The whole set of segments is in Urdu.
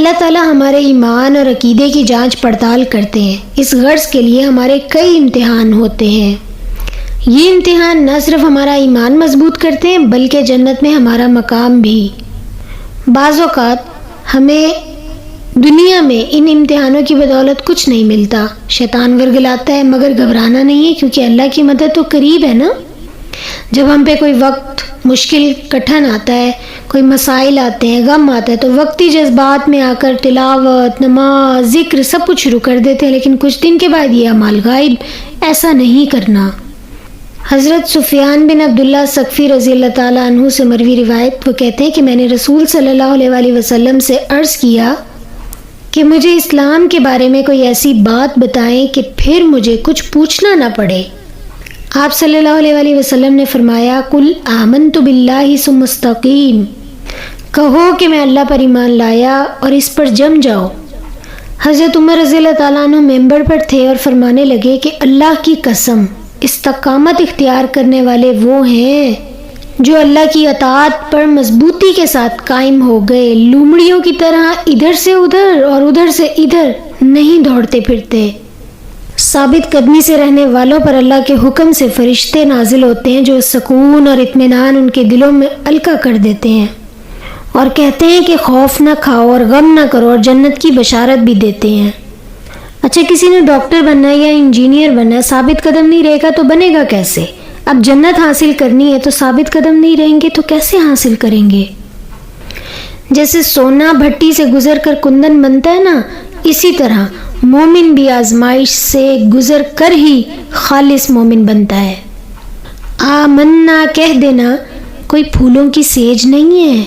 اللہ تعالیٰ ہمارے ایمان اور عقیدے کی جانچ پڑتال کرتے ہیں۔ اس غرض کے لیے ہمارے کئی امتحان ہوتے ہیں۔ یہ امتحان نہ صرف ہمارا ایمان مضبوط کرتے ہیں بلکہ جنت میں ہمارا مقام بھی۔ بعض اوقات ہمیں دنیا میں ان امتحانوں کی بدولت کچھ نہیں ملتا، شیطان ورگلاتا ہے، مگر گھبرانا نہیں ہے کیونکہ اللہ کی مدد تو قریب ہے نا۔ جب ہم پہ کوئی وقت مشکل کٹھن آتا ہے، کوئی مسائل آتے ہیں، غم آتا ہے تو وقتی جذبات میں آ کر تلاوت، نماز، ذکر سب کچھ شروع کر دیتے ہیں، لیکن کچھ دن کے بعد یہ اعمال غائب۔ ایسا نہیں کرنا۔ حضرت سفیان بن عبداللہ ثقفی رضی اللہ تعالیٰ عنہ سے مروی روایت، وہ کہتے ہیں کہ میں نے رسول صلی اللہ علیہ وآلہ وسلم سے عرض کیا کہ مجھے اسلام کے بارے میں کوئی ایسی بات بتائیں کہ پھر مجھے کچھ پوچھنا نہ پڑے۔ آپ صلی اللہ علیہ وآلہ وسلم نے فرمایا، قل آمنت باللہ ثم استقیم، کہو کہ میں اللہ پر ایمان لایا اور اس پر جم جاؤ۔ حضرت عمر رضی اللہ تعالیٰ عنہ ممبر پر تھے اور فرمانے لگے کہ اللہ کی قسم، استقامت اختیار کرنے والے وہ ہیں جو اللہ کی اطاعت پر مضبوطی کے ساتھ قائم ہو گئے، لومڑیوں کی طرح ادھر سے ادھر اور ادھر سے ادھر نہیں دوڑتے پھرتے۔ ثابت قدمی سے رہنے والوں پر اللہ کے حکم سے فرشتے نازل ہوتے ہیں جو سکون اور اطمینان ان کے دلوں میں القا کر دیتے ہیں اور کہتے ہیں کہ خوف نہ کھاؤ اور غم نہ کرو، اور جنت کی بشارت بھی دیتے ہیں۔ اچھا، کسی نے ڈاکٹر بننا ہے یا انجینئر بننا ہے، ثابت قدم نہیں رہے گا تو بنے گا کیسے؟ اب جنت حاصل کرنی ہے تو ثابت قدم نہیں رہیں گے تو کیسے حاصل کریں گے؟ جیسے سونا بھٹی سے گزر کر کندن بنتا ہے نا، اسی طرح مومن بھی آزمائش سے گزر کر ہی خالص مومن بنتا ہے۔ آمنا کہہ دینا کوئی پھولوں کی سیج نہیں ہے۔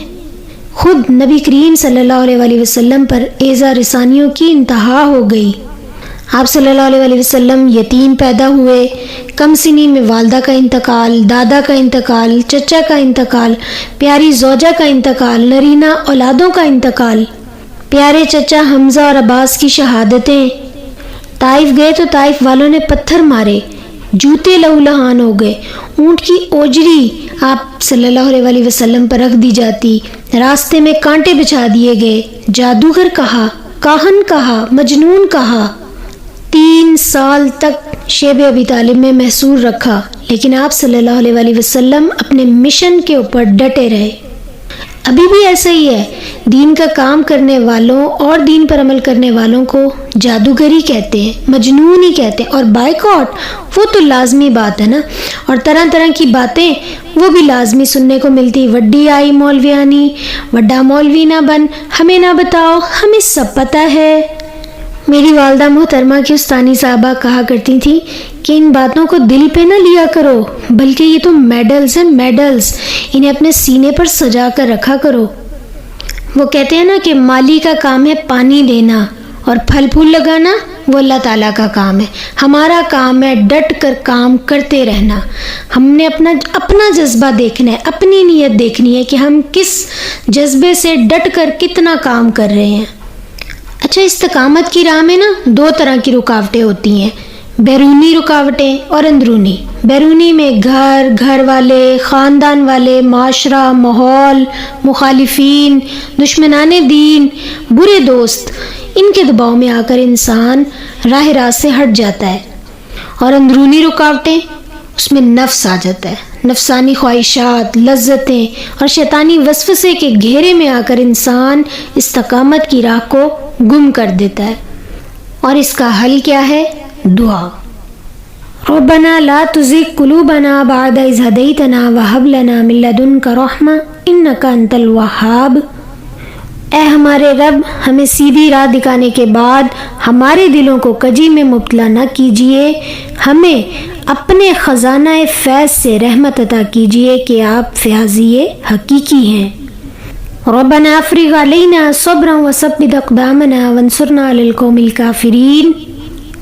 خود نبی کریم صلی اللہ علیہ وآلہ وسلم پر ایذا رسانیوں کی انتہا ہو گئی۔ آپ صلی اللہ علیہ وآلہ وسلم یتیم پیدا ہوئے، کم سنی میں والدہ کا انتقال، دادا کا انتقال، چچا کا انتقال، پیاری زوجہ کا انتقال، نرینہ اولادوں کا انتقال، پیارے چچا حمزہ اور عباس کی شہادتیں۔ طائف گئے تو طائف والوں نے پتھر مارے، جوتے لہو لہان ہو گئے، اونٹ کی اوجری آپ صلی اللہ علیہ وآلہ وسلم پر رکھ دی جاتی، راستے میں کانٹے بچھا دیے گئے، جادوگر کہا، کاہن کہا، مجنون کہا۔ 3 سال تک شیب ابی طالب میں محصور رکھا، لیکن آپ صلی اللہ علیہ وآلہ وسلم اپنے مشن کے اوپر ڈٹے رہے۔ ابھی بھی ایسا ہی ہے، دین کا کام کرنے والوں اور دین پر عمل کرنے والوں کو جادوگری کہتے ہیں، مجنون ہی کہتے ہیں، اور بائیکاٹ وہ تو لازمی بات ہے نا، اور طرح طرح کی باتیں وہ بھی لازمی سننے کو ملتی۔ وڈی آئی مولویانی، وڈا مولوی نہ بن، ہمیں نہ بتاؤ، ہمیں سب پتہ ہے۔ میری والدہ محترمہ کی استانی صاحبہ کہا کرتی تھی کہ ان باتوں کو دل پہ نہ لیا کرو، بلکہ یہ تو میڈلز ہیں، میڈلز، انہیں اپنے سینے پر سجا کر رکھا کرو۔ وہ کہتے ہیں نا کہ مالی کا کام ہے پانی دینا اور پھل پھول لگانا وہ اللہ تعالیٰ کا کام ہے، ہمارا کام ہے ڈٹ کر کام کرتے رہنا۔ ہم نے اپنا جذبہ دیکھنا ہے، اپنی نیت دیکھنی ہے کہ ہم کس جذبے سے ڈٹ کر کتنا کام کر رہے ہیں۔ اچھا، استقامت کی راہ میں نا 2 طرح کی رکاوٹیں ہوتی ہیں، بیرونی رکاوٹیں اور اندرونی۔ بیرونی میں گھر والے، خاندان والے، معاشرہ، ماحول، مخالفین، دشمنان دین، برے دوست، ان کے دباؤ میں آ کر انسان راہ راست سے ہٹ جاتا ہے۔ اور اندرونی رکاوٹیں، اس میں نفس آ جاتا ہے، نفسانی خواہشات، لذتیں اور شیطانی وسوسے کے گھیرے میں آ کر انسان استقامت کی راہ کو گم کر دیتا ہے۔ اور اس کا حل کیا ہے؟ دعا۔ ربنا لا تزغ قلوبنا بعد إذ هديتنا وهب لنا من لدنك رحمة إنك أنت الوهاب۔ اے ہمارے رب، ہمیں سیدھی راہ دکھانے کے بعد ہمارے دلوں کو کجی میں مبتلا نہ کیجیے، ہمیں اپنے خزانہ فیض سے رحمت عطا کیجیے کہ آپ فیاضی حقیقی ہیں۔ ربنا افرغ علینا صبرا وثبت اقدامنا وانصرنا علی القوم الکافرین۔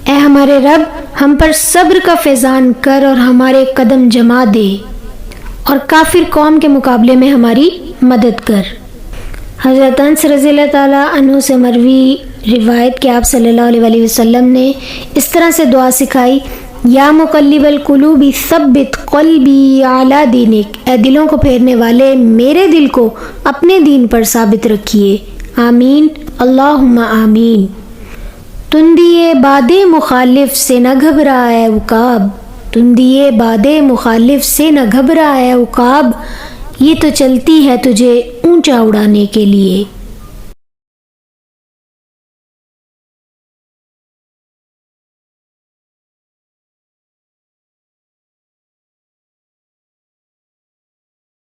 اے ہمارے رب، ہم پر صبر کا فیضان کر اور ہمارے قدم جما دے اور کافر قوم کے مقابلے میں ہماری مدد کر۔ حضرت انس رضی اللہ تعالیٰ عنہ سے مروی روایت کہ آپ صلی اللہ علیہ وآلہ وسلم نے اس طرح سے دعا سکھائی، یا مقلب القلوب ثبت قلبی علی دینک، اے دلوں کو پھیرنے والے میرے دل کو اپنے دین پر ثابت رکھیے۔ آمین اللہم آمین۔ تندیے باد مخالف سے نہ گھبرا اے عقاب، تندیے باد مخالف سے نہ گھبرا اے عقاب، یہ تو چلتی ہے تجھے اونچا اڑانے کے لیے۔